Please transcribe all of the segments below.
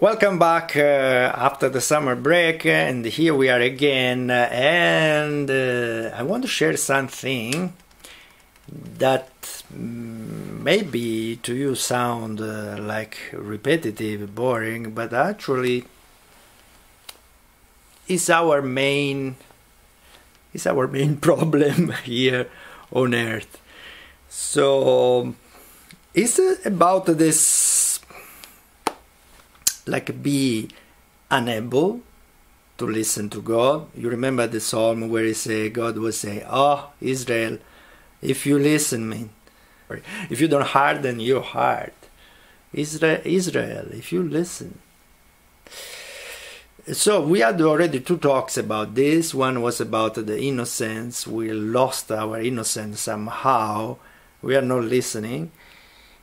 Welcome back after the summer break, and here we are again, and I want to share something that maybe to you sound like repetitive, boring, but actually is our main problem here on Earth. So it's about this, like, be unable to listen to God. You remember the psalm where he say, God will say, "Oh, Israel, if you listen me, if you don't harden your heart, Israel, if you listen." So we had already two talks about this. One was about the innocence. We lost our innocence somehow. We are not listening.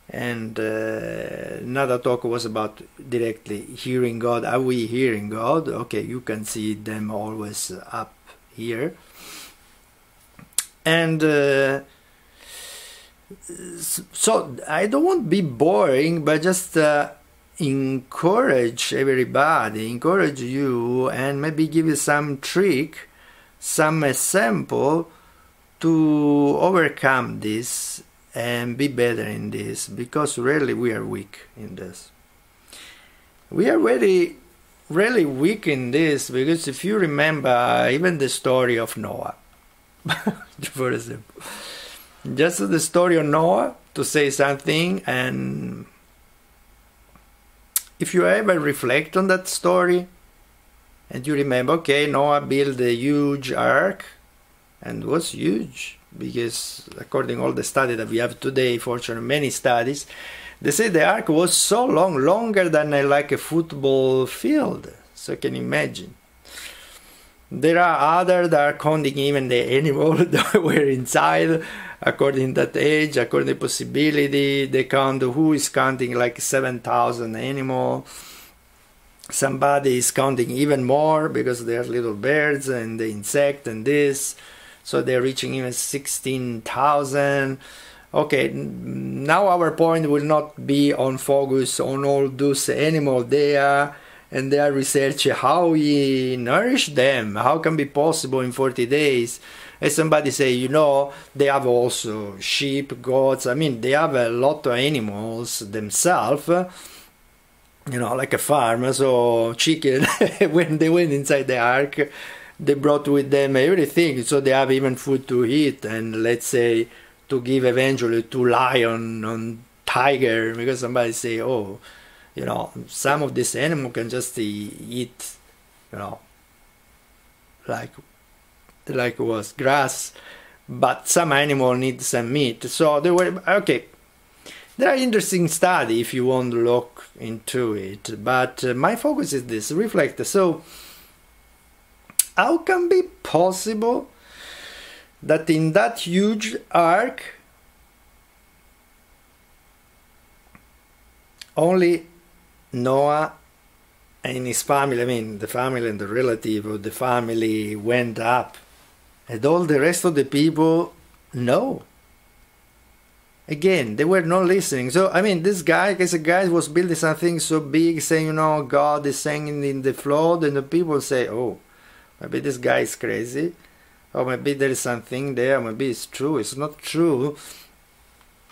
And another talk was about directly hearing God. Are we hearing God? Okay, you can see them always up here. And so I don't want to be boring, but just encourage everybody, encourage you, and maybe give you some trick, some example to overcome this and be better in this, because really we are weak in this. We are really weak in this, because if you remember even the story of Noah, for example, just the story of Noah, to say something, and if you ever reflect on that story, and you remember, okay, Noah built a huge ark, and it was huge, because according to all the studies that we have today, fortunately many studies, they say the ark was so long, longer than like a football field. So you can imagine. There are others that are counting even the animals that were inside, according to that age, according to the possibility. They count who is counting like 7,000 animals. Somebody is counting even more, because there are little birds and the insect and this. So they're reaching even 16,000. Okay, now our point will not be on focus on all those animals there, and they are researching how we nourish them, how can be possible in 40 days. As somebody say, you know, they have also sheep, goats, I mean, they have a lot of animals themselves, you know, like a farm. So chicken, when they went inside the ark, they brought with them everything, so they have even food to eat, and let's say to give eventually to lion and tiger, because somebody say, oh, you know, some of this animal can just eat, you know, like it was grass, but some animal need some meat. So they were, okay, there are interesting study if you want to look into it, but my focus is this, reflect. So how can be possible that in that huge ark only Noah and his family, I mean the family and the relative of the family, went up, and all the rest of the people, no. Again, they were not listening. So I mean, this guy was building something so big, saying, you know, God is singing in the flood, and the people say, oh, maybe this guy is crazy, or maybe there is something there, maybe it's true, it's not true.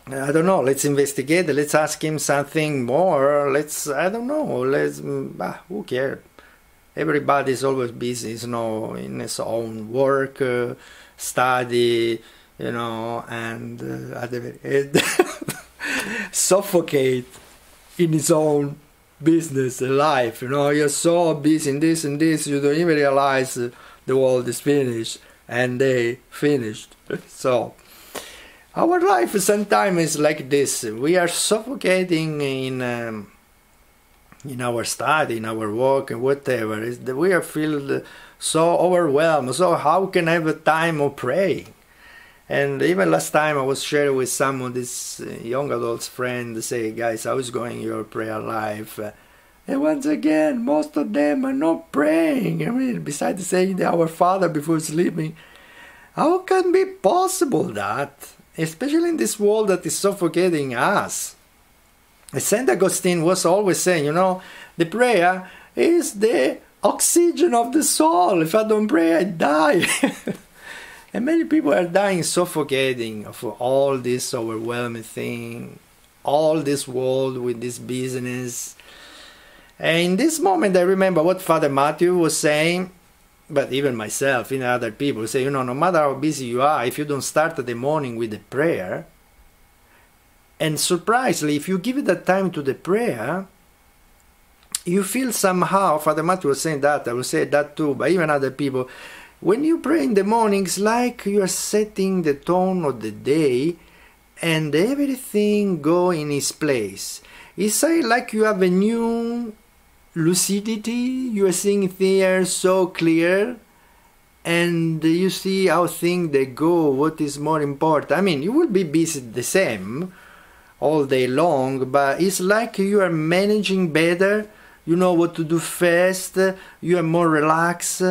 I don't know, let's investigate, let's ask him something more, I don't know, who cares? Everybody is always busy, you know, in his own work, study, you know, and at the very end, suffocate in his own business, life, you know, you're so busy in this and this, you don't even realize the world is finished, and they finished. So our life sometimes is like this. We are suffocating in our study, in our work, and whatever. We are feel so overwhelmed. So how can I have a time of praying? And even last time I was sharing with some of these young adults friends, say, guys, how is going your prayer life? And once again, most of them are not praying. I mean, besides saying Our Father before sleeping, how can it be possible that, especially in this world that is suffocating us? Saint Augustine was always saying, the prayer is the oxygen of the soul. If I don't pray, I die. And many people are dying suffocating of all this overwhelming thing, all this world with this business. And in this moment, I remember what Father Matthew was saying, but even myself, even other people say, no matter how busy you are, if you don't start the morning with the prayer, and surprisingly, if you give it that time to the prayer, you feel somehow, Father Matthew was saying that, I will say that too, but even other people, when you pray in the morning, it's like you are setting the tone of the day and everything go in its place. It's like you have a new lucidity, you are seeing things so clear, and you see how things they go, what is more important. I mean, you will be busy the same all day long, but it's like you are managing better, you know what to do first, you are more relaxed.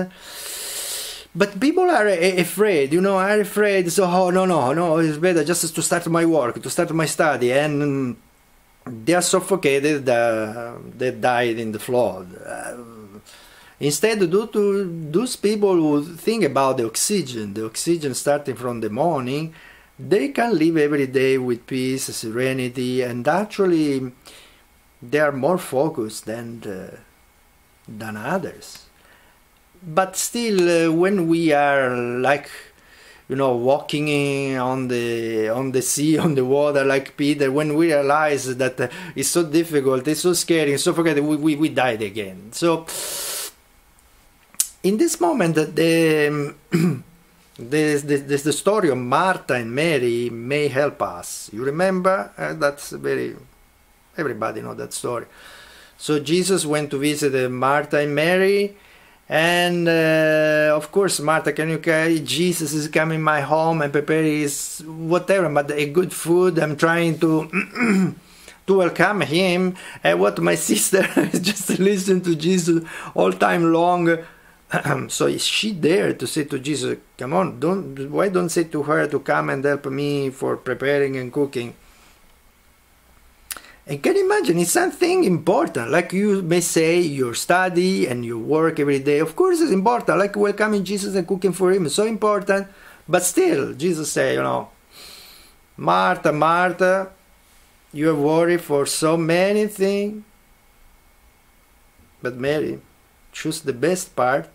But people are afraid, are afraid, so no, it's better just to start my work, to start my study, and they are suffocated, they died in the flood. Instead, those people who think about the oxygen starting from the morning, they can live every day with peace, serenity, and actually they are more focused than others. But still, when we are like, walking on the sea, on the water, like Peter, when we realize that it's so difficult, it's so scary, it's so forgetting, we died again. So, in this moment, the story of Martha and Mary may help us. You remember? Everybody knows that story. So Jesus went to visit Martha and Mary, and of course, Martha, can you carry? Jesus is coming my home and prepare his whatever, but a good food. I'm trying to to welcome him. And what my sister just listen to Jesus all time long. So is she there to say to Jesus, come on, why don't say to her to come and help me for preparing and cooking? And can you imagine, it's something important, like you may say your study and your work every day, of course it's important, like welcoming Jesus and cooking for him is so important, but still, Jesus say, Martha, Martha, you are worried for so many things, but Mary, choose the best part,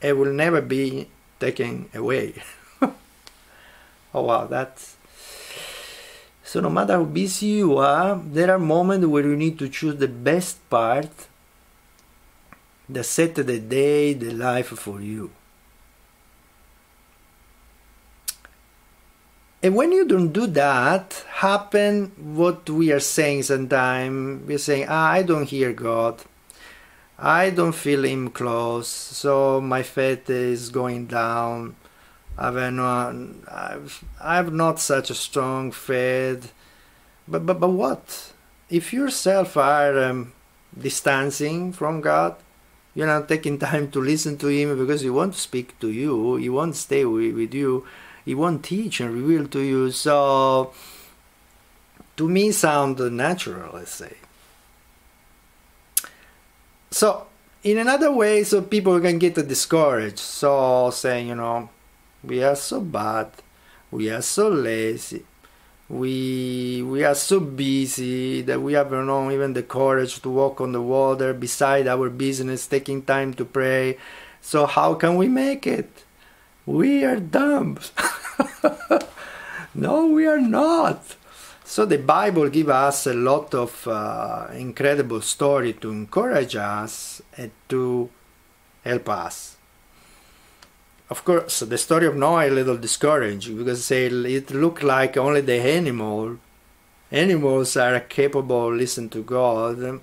it will never be taken away. Oh wow, that's... So no matter how busy you are, there are moments where you need to choose the best part that set the day, the life for you. And when you don't do that, happen what we are saying sometimes. We're saying, I don't hear God. I don't feel him close, so my faith is going down. I've not such a strong faith. But what? If yourself are distancing from God, you're not taking time to listen to him because he won't speak to you, he won't stay with you, he won't teach and reveal to you. So, to me, sound natural, let's say. So, in another way, so people can get discouraged. So, saying, we are so bad, we are so lazy, we are so busy that we have even the courage to walk on the water beside our business, taking time to pray. So how can we make it? We are dumb. No, we are not. So the Bible gives us a lot of incredible story to encourage us and to help us. Of course, the story of Noah is a little discouraging because it looked like only the animals are capable of listening to God. And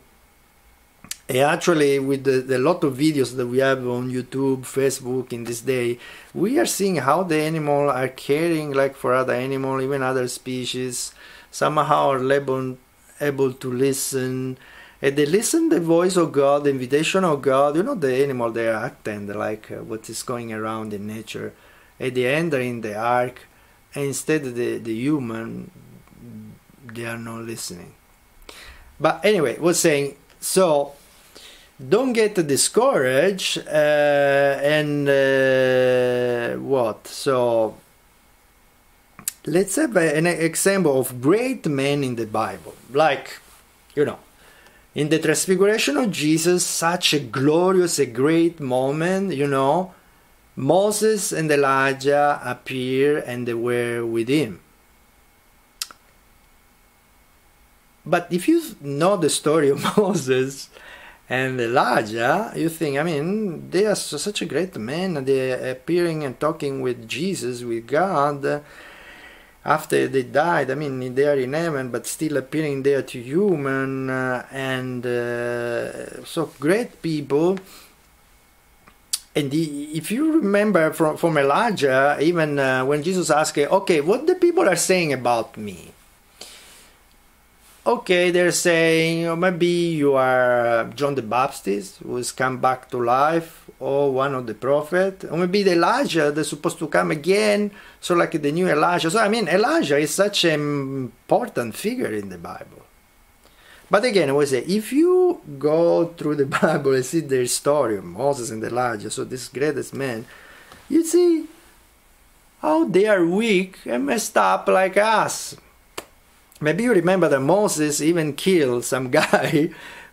actually, with the lot of videos that we have on YouTube, Facebook in this day, we are seeing how the animals are caring like for other animals, even other species. Somehow are able to listen. And they listen the voice of God, the invitation of God. The animal, they are acting like what is going around in nature. And they enter in the ark. And instead the human, they are not listening. But anyway, was saying, so don't get discouraged, and what? So let's have an example of great men in the Bible. Like, you know, in the transfiguration of Jesus, such a glorious, a great moment, you know, Moses and Elijah appear and they were with him. But if you know the story of Moses and Elijah, you think, I mean, they are such a great man. They are appearing and talking with Jesus, with God, after they died. I mean, they are in heaven, but still appearing there to human, so great people. And if you remember from Elijah, even when Jesus asked, okay, what the people are saying about me? Okay, they're saying, oh, maybe you are John the Baptist who has come back to life, or one of the prophets, or maybe the Elijah that's supposed to come again, so like the new Elijah. So I mean, Elijah is such an important figure in the Bible. But again, I would say, if you go through the Bible and see their story of Moses and Elijah, so this greatest man, you see how they are weak and messed up like us. Maybe you remember that Moses even killed some guy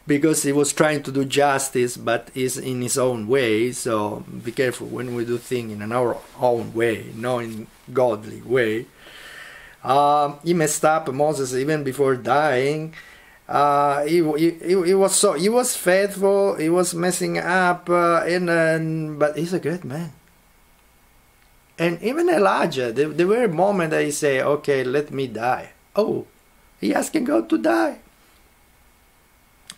because he was trying to do justice, but is in his own way. So be careful when we do things in our own way, not in godly way. He messed up, Moses, even before dying. He was faithful. He was messing up, but he's a great man. And even Elijah, there were moments that he say, "Okay, let me die." Oh, he asking God to die.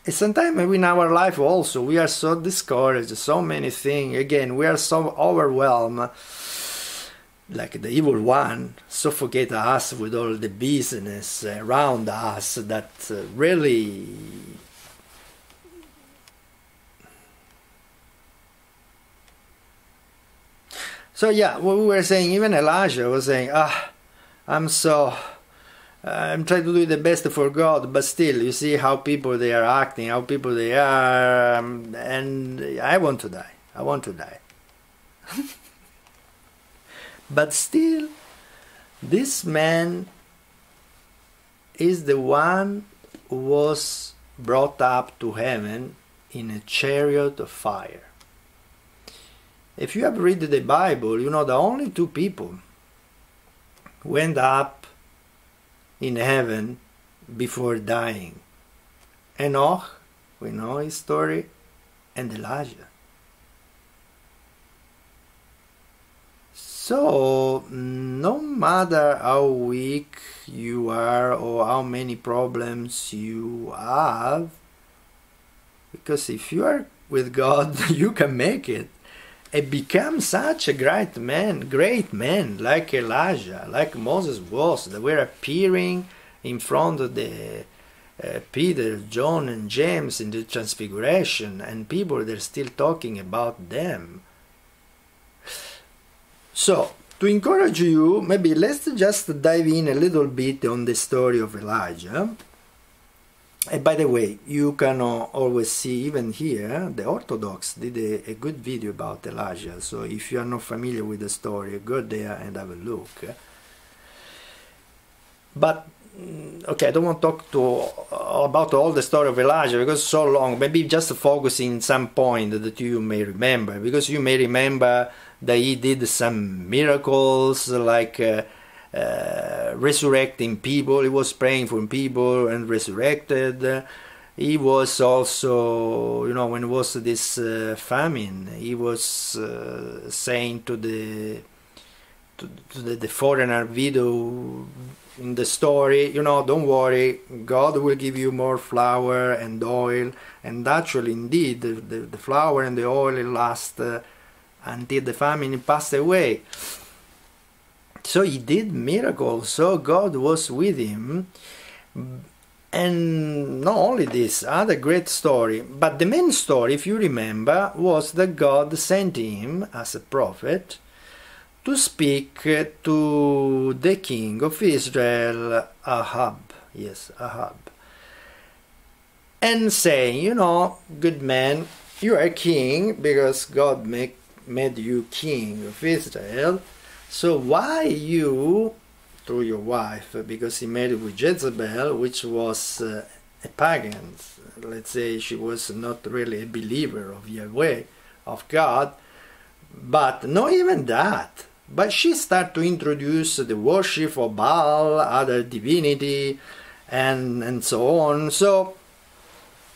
And sometimes in our life also, we are so discouraged, so many things. Again, we are so overwhelmed, like the evil one suffocate us with all the business around us that really so yeah, what we were saying, even Elijah was saying, I'm trying to do the best for God, but still, you see how people they are acting, how people they are, and I want to die. I want to die. But still, this man is the one who was brought up to heaven in a chariot of fire. If you have read the Bible, you know that only two people went up in heaven before dying. Enoch, we know his story, and Elijah. So, no matter how weak you are or how many problems you have, because if you are with God, you can make it and become such a great man like Elijah, like Moses was. They were appearing in front of the Peter, John, and James in the Transfiguration, and people they're still talking about them. So, to encourage you, maybe let's just dive in a little bit on the story of Elijah. And by the way, you can always see, even here, the Orthodox did a good video about Elijah. So if you are not familiar with the story, go there and have a look. But, okay, I don't want to talk about all the story of Elijah because it's so long. Maybe just focusing some point that you may remember. Because you may remember that he did some miracles like resurrecting people. He was praying for people and resurrected. He was also, you know, when it was this famine, he was saying to the foreigner widow in the story, you know, don't worry, God will give you more flour and oil. And actually, indeed, the flour and the oil last until the famine passed away. So he did miracles, so God was with him. And not only this, other great story, but the main story, if you remember, was that God sent him as a prophet to speak to the king of Israel, Ahab. Yes, Ahab. and saying, you know, good man, you are king because God made you king of Israel. So why you, through your wife, because he married with Jezebel, which was a pagan, let's say she was not really a believer of Yahweh, of God, but not even that. But she started to introduce the worship of Baal, other divinity, and so on. So,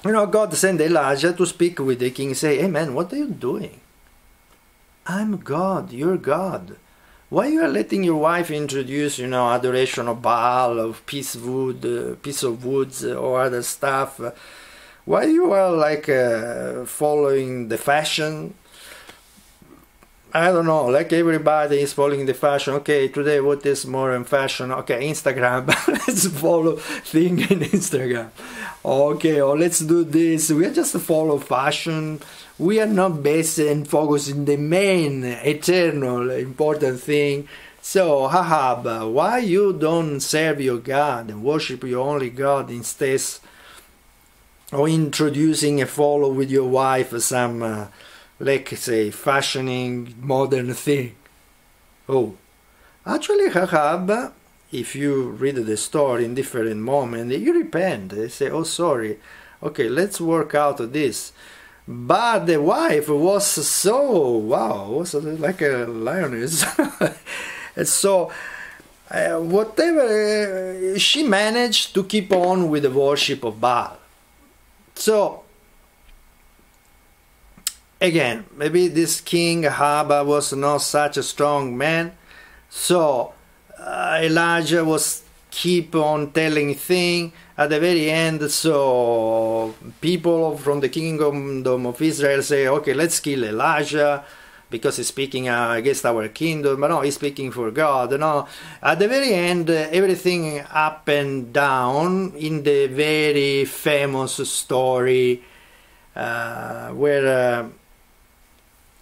you know, God sent Elijah to speak with the king, say, hey man, what are you doing? I'm God, you're God. Why you are letting your wife introduce, you know, adoration of Baal, of piece of woods, or other stuff? Why you are like following the fashion? I don't know, like everybody is following the fashion. Okay, today what is more in fashion? Okay, Instagram, let's follow thing in Instagram. Okay, or let's do this. We are just follow fashion. We are not based and focused in the main, eternal, important thing. So, Ahab, why you don't serve your God and worship your only God instead of introducing a follow with your wife some... let's say, fashioning modern thing? Oh, actually, Ahab, if you read the story in different moments, you repent. They say, oh, sorry, okay, let's work out this. But the wife was so, wow, was like a lioness. And so, whatever, she managed to keep on with the worship of Baal. So, again, maybe this king Ahab was not such a strong man, so Elijah was keep on telling things. At the very end, so people from the kingdom of Israel say, okay, let's kill Elijah because he's speaking against our kingdom. But no, he's speaking for God. No, at the very end, everything up and down in the very famous story where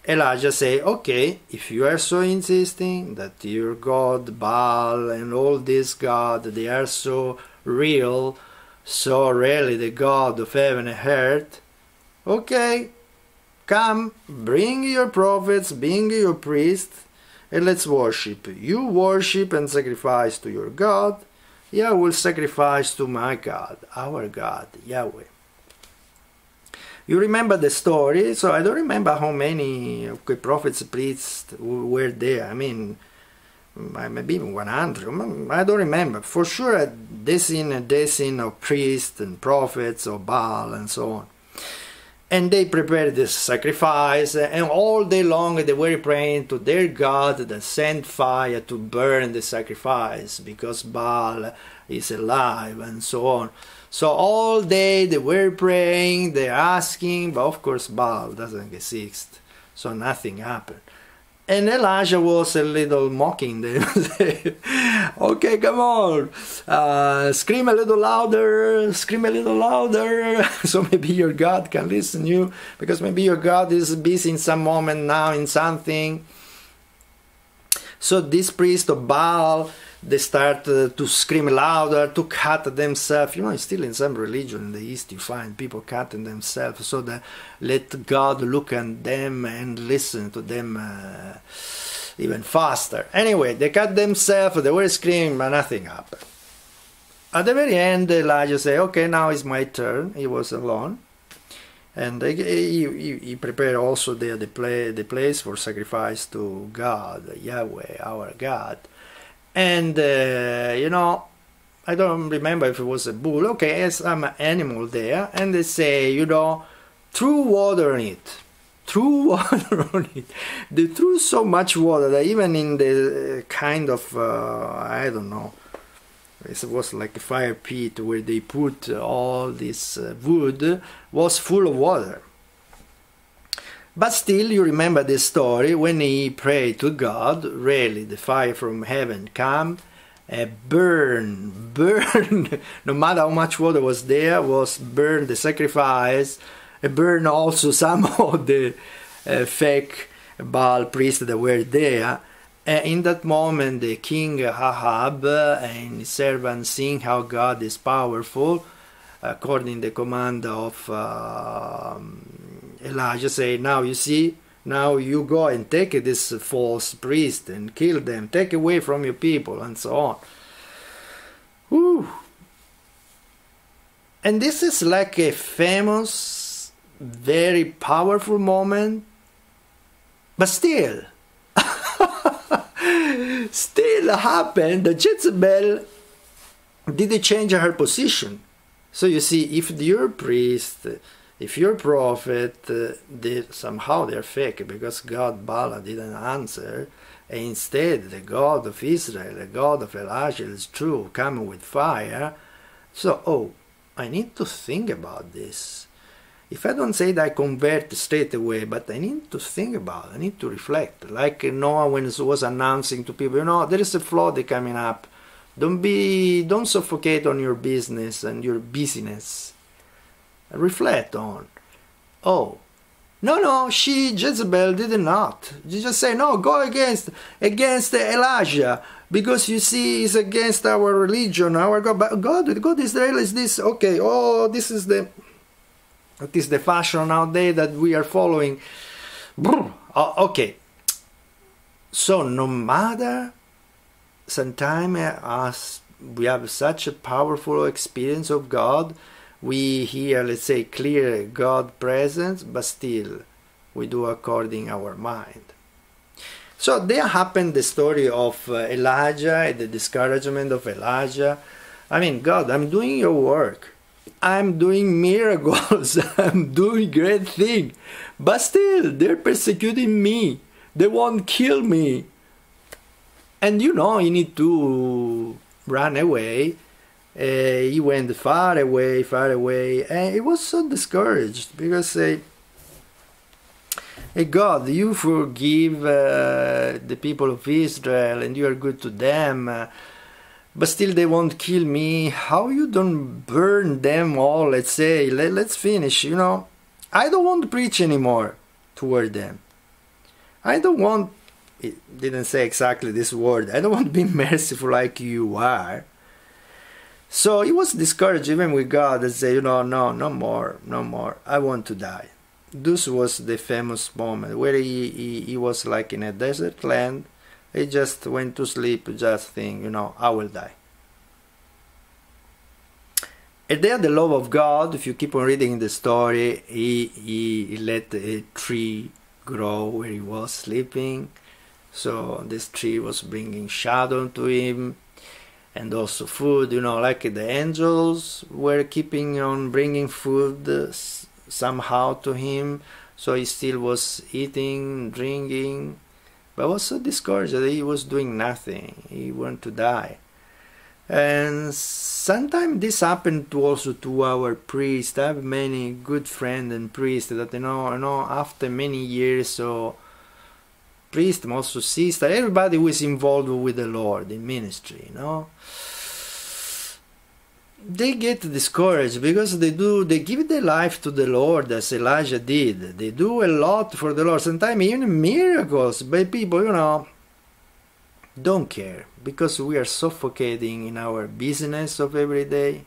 Elijah say, okay, if you are so insisting that your God, Baal, and all these gods, they are so real, so really the God of heaven and earth, okay, come, bring your prophets, bring your priests, and let's worship. You worship and sacrifice to your God, I will sacrifice to my God, our God, Yahweh. You remember the story, so I don't remember how many prophets, priests were there. I mean, maybe 100, I don't remember. For sure, a dozen of priests and prophets of Baal and so on. And they prepared this sacrifice, and all day long they were praying to their God that sent fire to burn the sacrifice, because Baal is alive and so on. So all day they were praying, they're asking, but of course Baal doesn't exist, so nothing happened. And Elijah was a little mocking them. Okay, come on, scream a little louder, scream a little louder, so maybe your God can listen to you, because maybe your God is busy in some moment now in something. So this priest of Baal, they start to scream louder, to cut themselves. You know, still in some religion in the East you find people cutting themselves so that let God look at them and listen to them even faster. Anyway, they cut themselves, they were screaming, but nothing happened. At the very end, Elijah said, okay, now it's my turn. He was alone. And he prepared also the place for sacrifice to God, Yahweh, our God. And, you know, I don't remember if it was a bull. Okay, there's some animal there. And they say, you know, threw water on it. Threw water on it. They threw so much water that even in the kind of, I don't know, it was like a fire pit where they put all this wood, was full of water. But still, you remember the story, when he prayed to God, really, the fire from heaven came, burn, no matter how much water was there, was burn the sacrifice, burn also some of the fake Baal priests that were there. In that moment, the king Ahab and his servants, seeing how God is powerful, according the command of Elijah, say, now you see, now you go and take this false priest and kill them, take away from your people, and so on. Whew. And this is like a famous, very powerful moment, but still happened that Jezebel didn't change her position. So you see, if your priest, if your prophet, somehow they're fake, because God, Bala, didn't answer, and instead the God of Israel, the God of Elijah is true, coming with fire. So, I need to think about this. If I don't say that I convert straight away, but I need to think about it, I need to reflect. Like Noah when he was announcing to people, there is a flood coming up. Don't suffocate on your business and your busyness. Reflect on. No, Jezebel did not. You just say, no, go against Elijah, because you see, he's against our religion, our God. But God Israel is this. Okay, this is the fashion nowadays that we are following. Okay. So no matter, sometimes we have such a powerful experience of God, we hear, let's say, clear God presence, but still we do according our mind. So there happened the story of Elijah and the discouragement of Elijah. I mean, God, I'm doing your work. I'm doing miracles. I'm doing great things. But still, they're persecuting me. They won't kill me. And you need to run away. He went far away, and he was so discouraged because God, you forgive the people of Israel and you are good to them, but still they won't kill me. How you don't burn them all? Let's say, let's finish. I don't want to preach anymore toward them. I don't want. It didn't say exactly this word. I don't want to be merciful like you are. So he was discouraged even with God and said, no more. I want to die. This was the famous moment where he was like in a desert land. He just went to sleep, just think, I will die. And there the love of God, if you keep on reading the story, he let a tree grow where he was sleeping. So this tree was bringing shadow to him. And also food, like the angels were keeping on bringing food somehow to him. So he still was eating, drinking, but was so discouraged that he was doing nothing. He wanted to die. And sometimes this happened also to our priests. I have many good friends and priests that, after many years, so priest, also sister, everybody who is involved with the Lord in ministry, they get discouraged because they give their life to the Lord as Elijah did. They do a lot for the Lord, sometimes even miracles, but people, don't care because we are suffocating in our business of every day.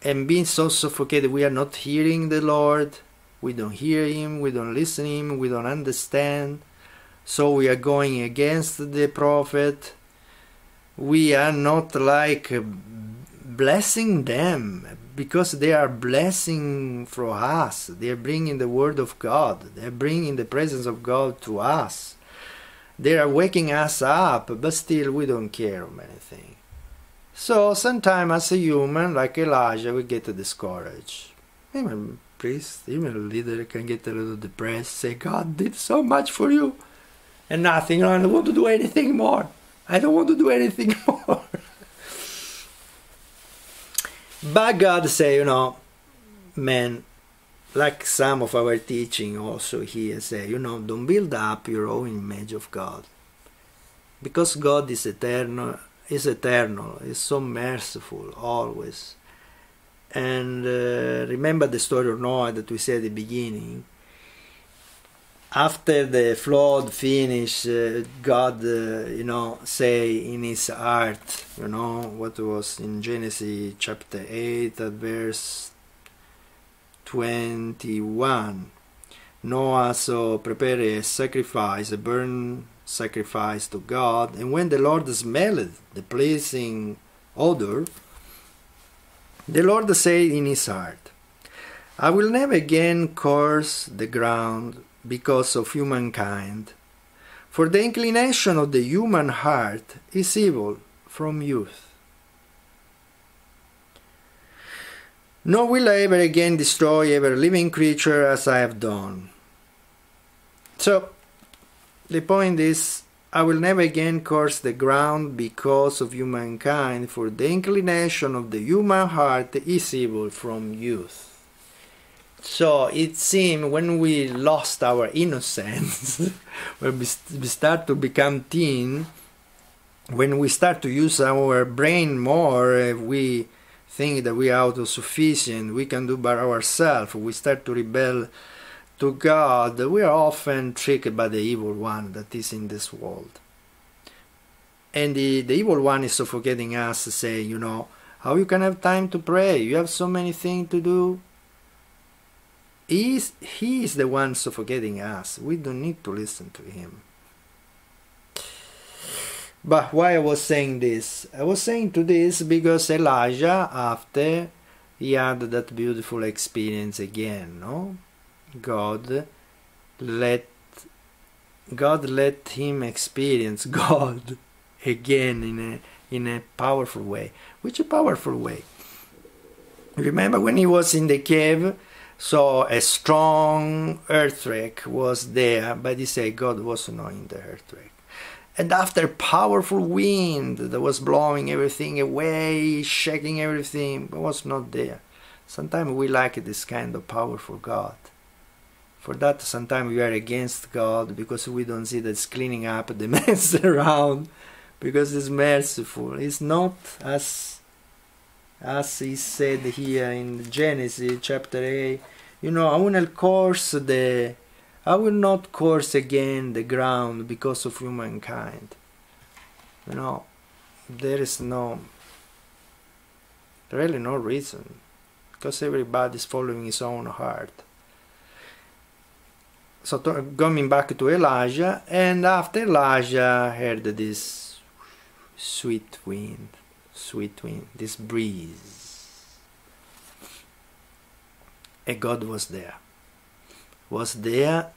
And being so suffocated, we are not hearing the Lord. We don't hear him, we don't listen to him, we don't understand. So we are going against the prophet. We are not like blessing them because they are blessing for us. They are bringing the word of God. They are bringing the presence of God to us. They are waking us up, but still we don't care of anything. So sometimes as a human, like Elijah, we get discouraged. Even priest, even a leader can get a little depressed, say, God did so much for you, and nothing, I don't want to do anything more. I don't want to do anything more. But God say, man, like some of our teaching also here say, don't build up your own image of God. Because God is eternal, is so merciful always. And remember the story of Noah that we said at the beginning. after the flood finished, God, say in his heart, what was in Genesis chapter 8 at verse 21. Noah so prepared a sacrifice, a burnt sacrifice to God, and when the Lord smelled the pleasing odor, the Lord said in his heart, I will never again curse the ground because of humankind, for the inclination of the human heart is evil from youth. Nor will I ever again destroy every living creature as I have done. So, the point is, I will never again curse the ground because of humankind, for the inclination of the human heart is evil from youth. So it seems when we lost our innocence, when we start to become teen, when we start to use our brain more, we think that we are autosufficient, we can do by ourselves, we start to rebel to God, we are often tricked by the evil one that is in this world. And the evil one is suffocating us, saying, how you can have time to pray? You have so many things to do. He is the one suffocating us. We don't need to listen to him. But why I was saying this? I was saying to this because Elijah, after he had that beautiful experience again, God let him experience God again in a powerful way. Which a powerful way? Remember when he was in the cave? So a strong earthquake was there, but he said God was not in the earthquake. And after powerful wind that was blowing everything away, shaking everything, but was not there. Sometimes we like this kind of powerful God. For that, sometimes we are against God because we don't see that it's cleaning up the mess around, because it's merciful. It's not as he said here in Genesis chapter 8, I will not curse again the ground because of humankind. There is really no reason, because everybody is following his own heart. So coming back to Elijah, and after Elijah heard this sweet wind, this breeze, and God was there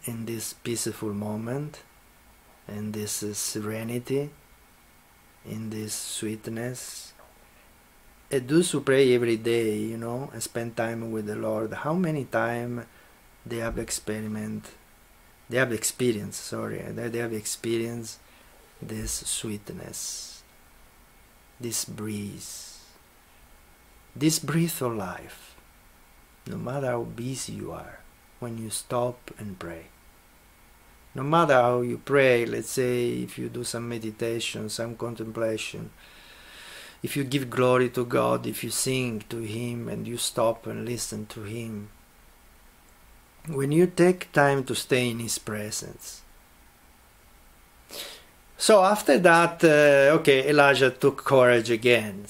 in this peaceful moment, in this serenity, in this sweetness. And those who pray every day, and spend time with the Lord, how many times they have experienced this sweetness, this breeze, this breath of life, no matter how busy you are, when you stop and pray. No matter how you pray, let's say if you do some meditation, some contemplation, if you give glory to God, if you sing to Him and you stop and listen to Him, when you take time to stay in His presence. So after that, Elijah took courage again.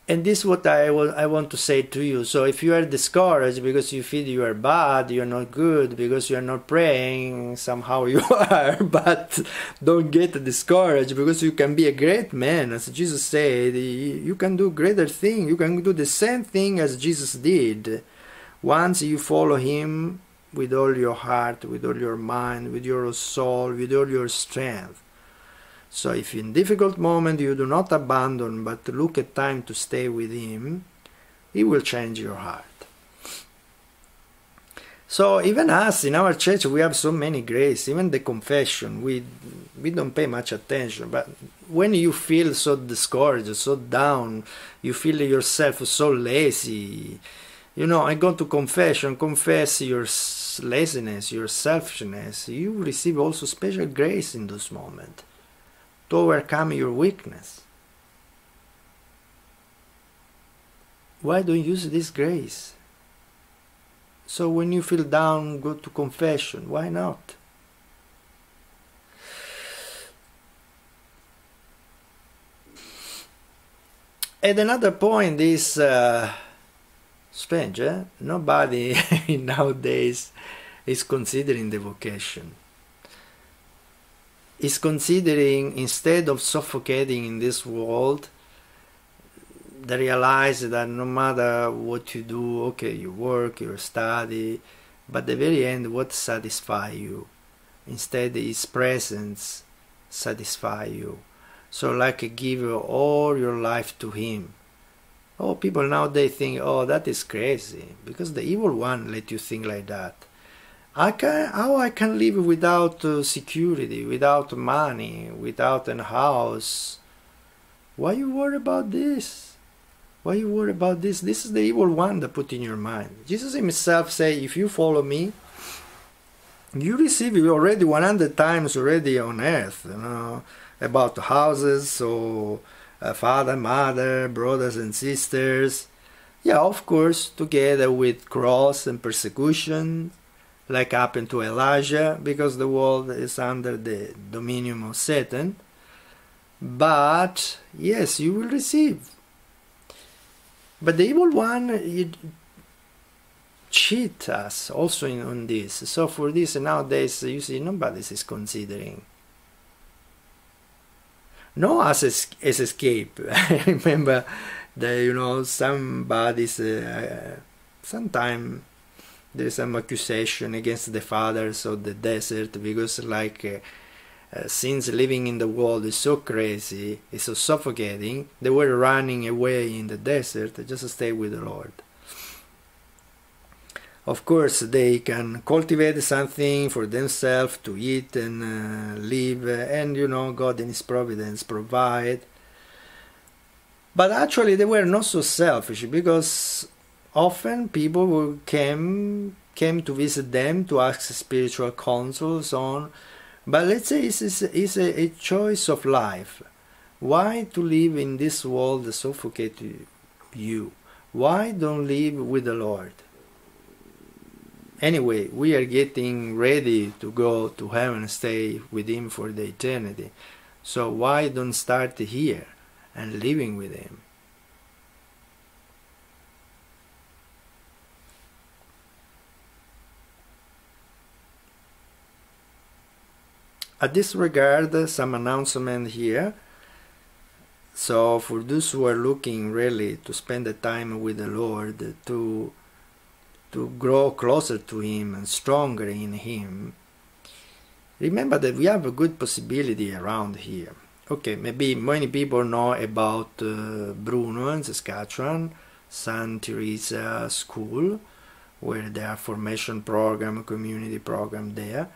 And this is what I want to say to you. So if you are discouraged because you feel you are bad, you are not good, because you are not praying, somehow you are, but don't get discouraged, because you can be a great man. As Jesus said, you can do greater things. You can do the same thing as Jesus did. Once you follow Him with all your heart, with all your mind, with your soul, with all your strength. So if in difficult moment you do not abandon, but look at time to stay with Him, He will change your heart. So even us, in our church, we have so many grace. Even the confession, we don't pay much attention. But when you feel so discouraged, so down, you feel yourself so lazy, I go to confession, confess your laziness, your selfishness, you receive also special grace in those moments to overcome your weakness. Why don't you use this grace? So when you feel down, go to confession. Why not? And another point is strange, eh? Nobody nowadays is considering the vocation. Is considering, instead of suffocating in this world, they realize that no matter what you do, okay, you work, you study, but at the very end, what satisfies you? Instead, His presence satisfies you. So like give all your life to Him. Oh, people nowadays think, oh, that is crazy, because the evil one let you think like that. How I can live without security, without money, without a house? Why you worry about this? Why you worry about this? This is the evil one that put in your mind. Jesus Himself say, if you follow me, you receive it already 100 times already on earth, you know, about houses, or father, mother, brothers and sisters. Yeah, of course, together with cross and persecution, like happened to Elijah, because the world is under the dominion of Satan. But yes, you will receive. But the evil one cheat us also on this. So for this nowadays, you see, nobody is considering. No as escape. I remember that, you know, somebody's sometime there's some accusation against the fathers of the desert, because like since living in the world is so crazy, it's so suffocating, they were running away in the desert just to stay with the Lord. Of course, they can cultivate something for themselves to eat and live, and you know, God in His providence provide. But actually, they were not so selfish, because often people came to visit them to ask spiritual counsel, so on. But let's say it's a choice of life. Why to live in this world that suffocates you? Why don't live with the Lord? Anyway, we are getting ready to go to heaven and stay with Him for the eternity. So why don't start here and living with Him? At this regard, some announcement here. So for those who are looking really to spend the time with the Lord, to grow closer to Him and stronger in Him, remember that we have a good possibility around here. Okay, maybe many people know about Bruno in Saskatchewan, St. Teresa School, where there are formation program, community program there.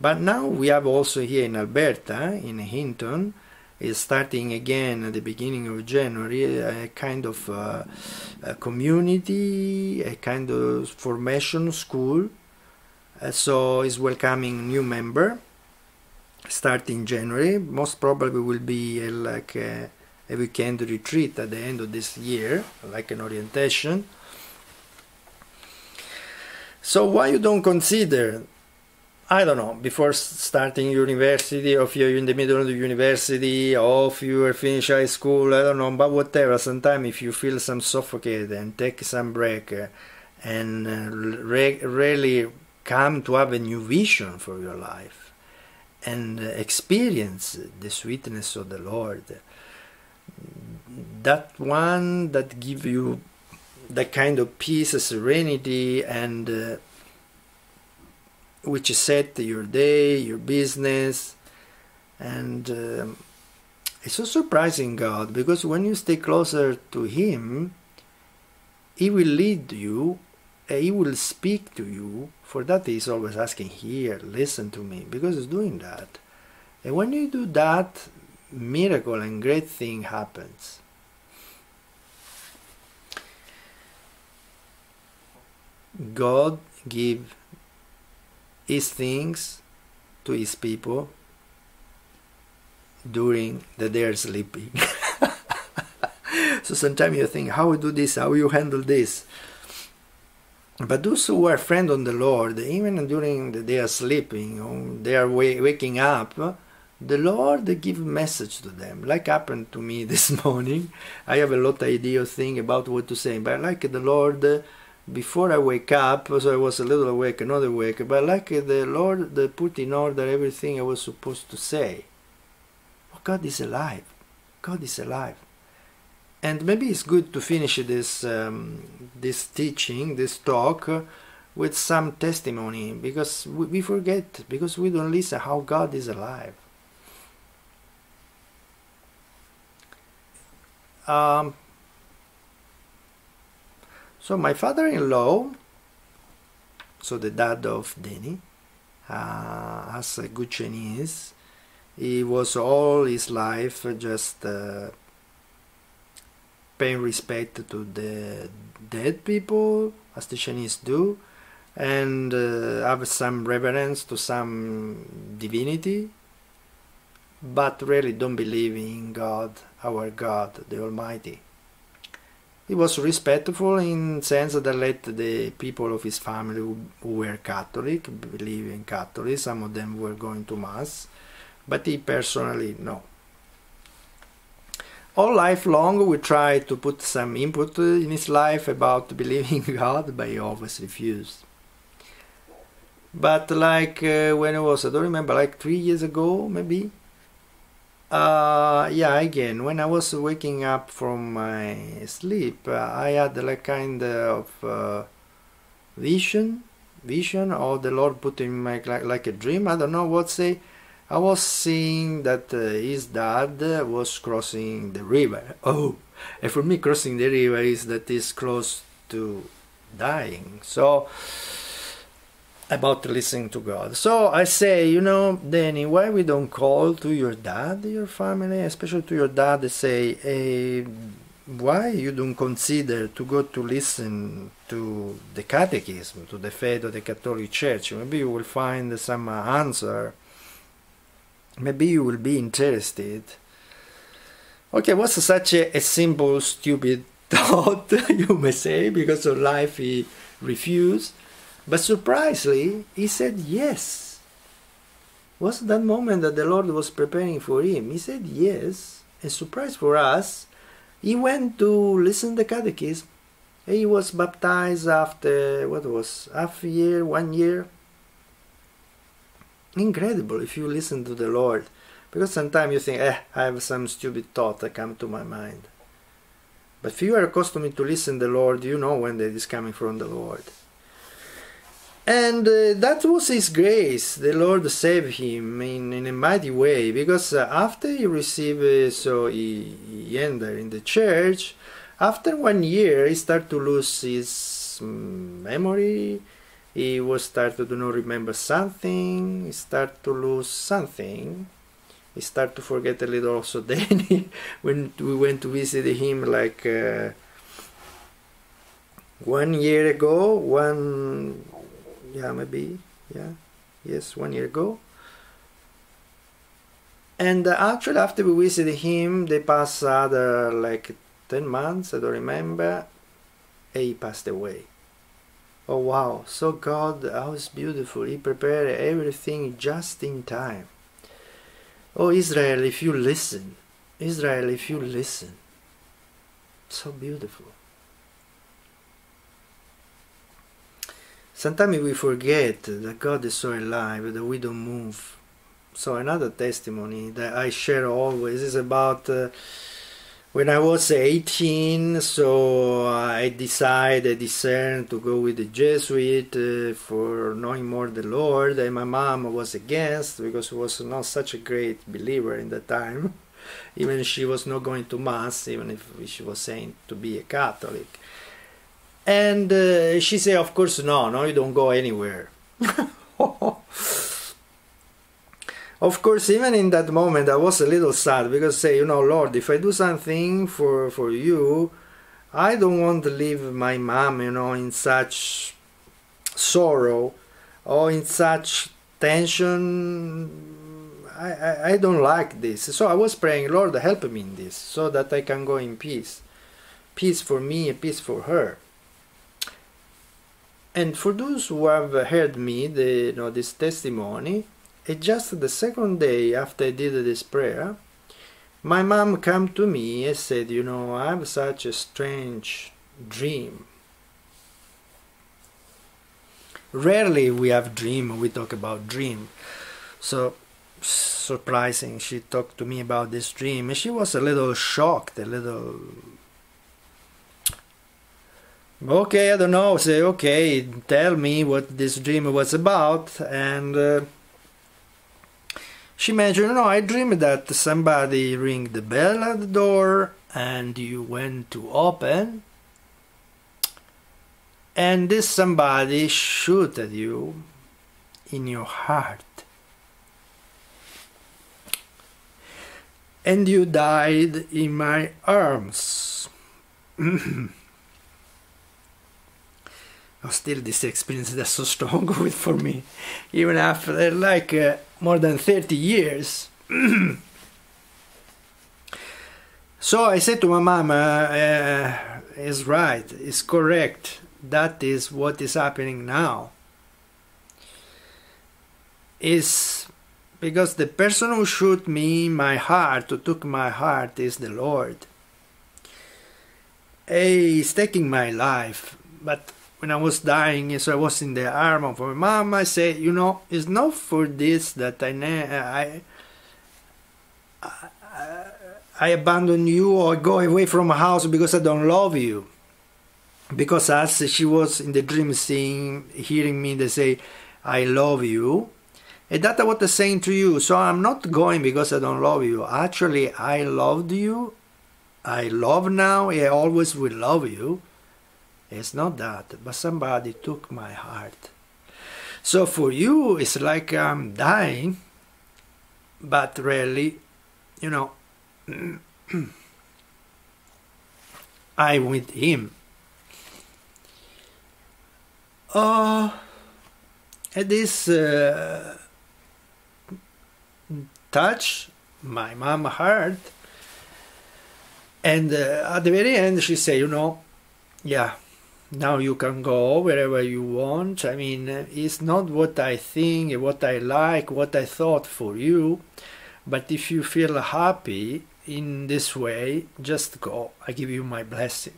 But now we have also here in Alberta, in Hinton, is starting again at the beginning of January, a kind of a community, a kind of formation school. So is welcoming new member starting January. Most probably will be like a weekend retreat at the end of this year, like an orientation. So why you don't consider, I don't know, before starting university, or if you're in the middle of the university, or if you are finished high school, I don't know, but whatever, sometimes if you feel some suffocated and take some break and really come to have a new vision for your life and experience the sweetness of the Lord, that one that give you that kind of peace, serenity, and which set your day, your business. And it's so surprising, God, because when you stay closer to Him, He will lead you, He will speak to you. For that He's always asking, here, listen to me, because He's doing that. And when you do that, miracle and great thing happens. God give His things to His people during that they are sleeping. So sometimes you think, how you do this, how you handle this. But those who are friends on the Lord, even during the they are sleeping, or they are waking up, the Lord give message to them, like happened to me this morning. I have a lot of idea thing about what to say, but like the Lord, before I wake up, so I was a little awake, not awake, but like the Lord put in order everything I was supposed to say. Oh, God is alive. God is alive. And maybe it's good to finish this this teaching, this talk, with some testimony, because we forget, because we don't listen how God is alive. So my father-in-law, so the dad of Danny, has a good Chinese. He was all his life just paying respect to the dead people, as the Chinese do, and have some reverence to some divinity, but really don't believe in God, our God, the Almighty. He was respectful in sense that let the people of his family who were Catholic believe in Catholic. Some of them were going to Mass, but he personally, no. All life long we tried to put some input in his life about believing in God, but he always refused. But like when it was, I don't remember, like 3 years ago maybe, yeah, again, when I was waking up from my sleep, I had like kind of vision, or the Lord put in my like a dream, I don't know what say. I was seeing that his dad was crossing the river. Oh, and for me crossing the river is that he's close to dying. So, about listening to God. So I say, you know, Danny, why we don't call to your dad, your family, especially to your dad, and say, hey, why you don't consider to go to listen to the catechism, to the faith of the Catholic Church? Maybe you will find some answer. Maybe you will be interested. Okay, what's such a simple, stupid thought, you may say, because of life he refused. But surprisingly, he said yes. Was that moment that the Lord was preparing for him? He said yes. A surprise for us. He went to listen to the catechism. He was baptized after, what was, half a year, 1 year. Incredible if you listen to the Lord, because sometimes you think, I have some stupid thought that come to my mind. But if you are accustomed to listen to the Lord, you know when that is coming from the Lord. And that was His grace. The Lord saved him in a mighty way, because after he received, so he entered in the church. After 1 year, he started to lose his memory. He was started to not remember something. He started to lose something. He started to forget a little also Danny when we went to visit him like 1 year ago. 1 year ago. And actually after we visited him, they passed other like 10 months, I don't remember, and he passed away. Oh wow, so God, how is beautiful. He prepared everything just in time. Oh Israel, if you listen. Israel, if you listen. So beautiful. Sometimes we forget that God is so alive that we don't move. So another testimony that I share always is about when I was 18, so I discerned to go with the Jesuit for knowing more the Lord, and my mom was against because she was not such a great believer in that time. Even she was not going to Mass, even if she was saying to be a Catholic. And she said, of course, no, you don't go anywhere. Of course, even in that moment, I was a little sad because say, you know, Lord, if I do something for you, I don't want to leave my mom, you know, in such sorrow or in such tension. I don't like this. So I was praying, Lord, help me in this so that I can go in peace. Peace for me and peace for her. And for those who have heard me, this testimony, just the second day after I did this prayer, my mom came to me and said, I have such a strange dream. Rarely we have dream, we talk about dream. So surprising, she talked to me about this dream, and she was a little shocked, okay, I don't know, say, okay, tell me what this dream was about. And she mentioned, I dreamed that somebody ring the bell at the door and you went to open, and this somebody shoot at you in your heart and you died in my arms. Still, this experience is so strong for me, even after more than 30 years. So I said to my mom, "Is right, is correct. That is what is happening now. Is because the person who shoot me, my heart, who took my heart, is the Lord. He is taking my life, but." When I was dying, so I was in the arm of my mom, I said, it's not for this that I abandon you or go away from my house because I don't love you. Because as she was in the dream hearing me, they say, I love you. And that's what I'm saying to you. So I'm not going because I don't love you. Actually, I loved you. I love now. I always will love you. It's not that, but somebody took my heart. So for you, it's like I'm dying, but really, I'm with him. And this touched my mama heart, and at the very end she said, yeah, now you can go wherever you want. I mean, it's not what I think, what I like, what I thought for you. But if you feel happy in this way, just go. I give you my blessing.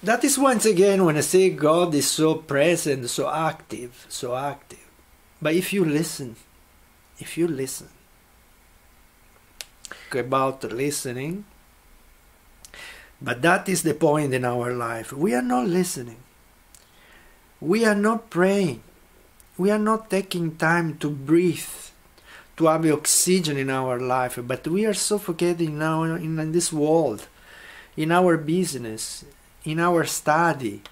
That is once again when I say God is so present, so active, so active. But if you listen, about listening, but that is the point in our life. We are not listening. We are not praying. We are not taking time to breathe, to have oxygen in our life, but we are suffocating now in this world, in our business, in our study.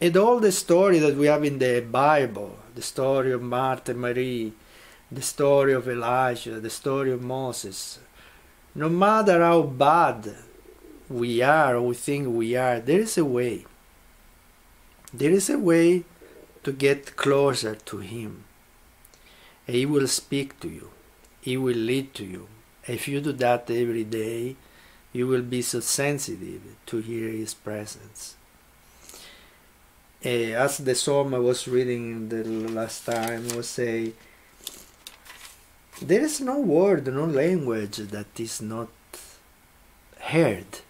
And all the story that we have in the Bible, the story of Martha and Mary, the story of Elijah, the story of Moses. No matter how bad we are or we think we are, there is a way. There is a way to get closer to Him. He will speak to you. He will lead to you. If you do that every day, you will be so sensitive to hear His presence. As the psalm I was reading the last time was say, there is no word, no language that is not heard.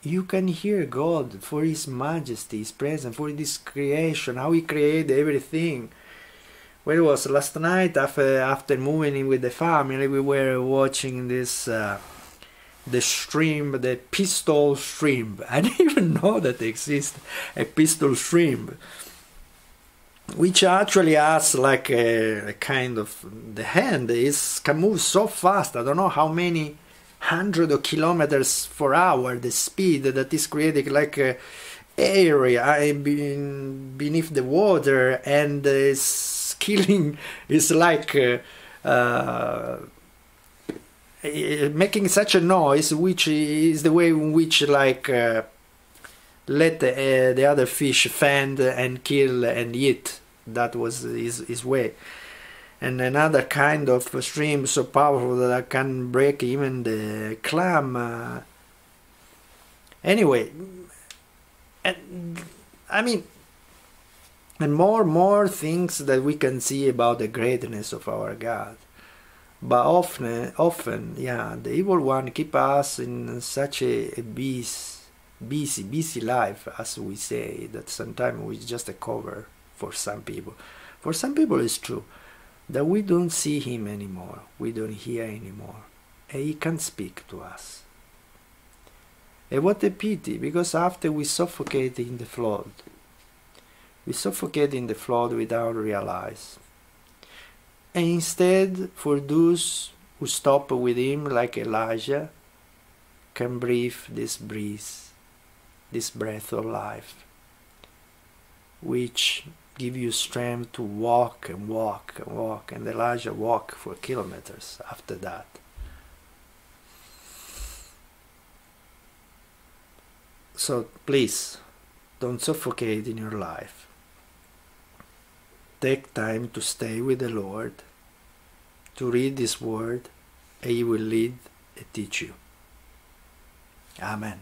You can hear God for His majesty, His presence, for this creation, how He created everything. When it was last night, after moving in with the family, we were watching this, the shrimp, the pistol shrimp. I didn't even know that exists a pistol shrimp, which actually has like a kind of, the hand can move so fast. I don't know how many hundreds of kilometers per hour, the speed that is created like a area beneath the water, and is killing, is like making such a noise, which is the way in which like let the other fish fend and kill and eat. That was his way. and another kind of stream so powerful that I can break even the clam. Anyway, and I mean, and more things that we can see about the greatness of our God. But often, yeah, the evil one keep us in such a busy life, as we say, that sometimes it's just a cover for some people. For some people, it's true that we don't see him anymore, we don't hear anymore, and he can't speak to us. And what a pity, because after we suffocate in the flood, we suffocate in the flood without realize. And instead, for those who stop with him, like Elijah, can breathe this breeze, this breath of life, which give you strength to walk and walk and walk. And Elijah walked for kilometers after that. So please, don't suffocate in your life. Take time to stay with the Lord, to read His Word, and He will lead and teach you. Amen.